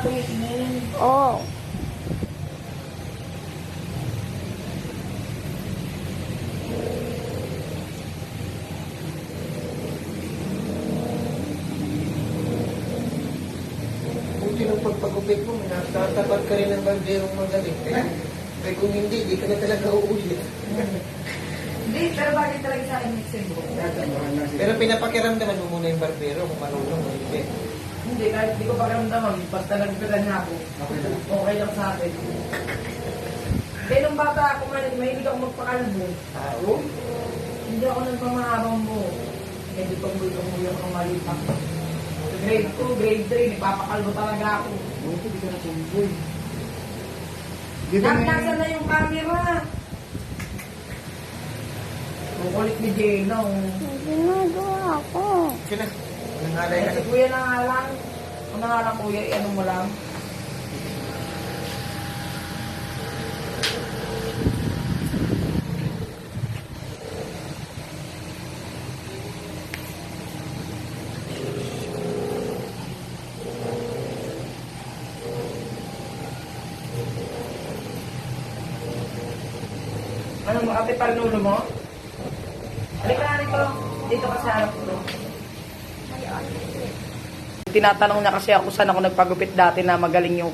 patingin. Oo. Buti ng pagpagupit mo, natatapat ka rin ng barberong magaling. Kaya kung hindi, di ka na talaga uulit. Hindi, pero bakit talaga sa akin mixing mo? Pero pinapakiramdaman mo muna yung barbero kung marunong o hindi. Hindi, kahit di ko pakiramdaman, basta nagpitan niya ako. Okay lang sa akin. Kaya nung bata ako, mahilig ako magpakalbo. Oo? Hindi ako nagpamahabang mo. Hindi pang bultong mo yung kamalipak. Grade 2, grade 3, nagpapakalbo talaga ako. Buti di ka na sumboy. Nasa na yung camera. Kukulit ni Jeno. Ginagawa ko. Sila, nangalay ka Si na. kuya na nga lang. Kung na nga lang kuya, ano mo lang. Ano mo, ate palulo mo? Halika na rito. Dito ka sa harap ko. Tinatanong niya kasi ako saan ako nagpagupit dati na magaling yung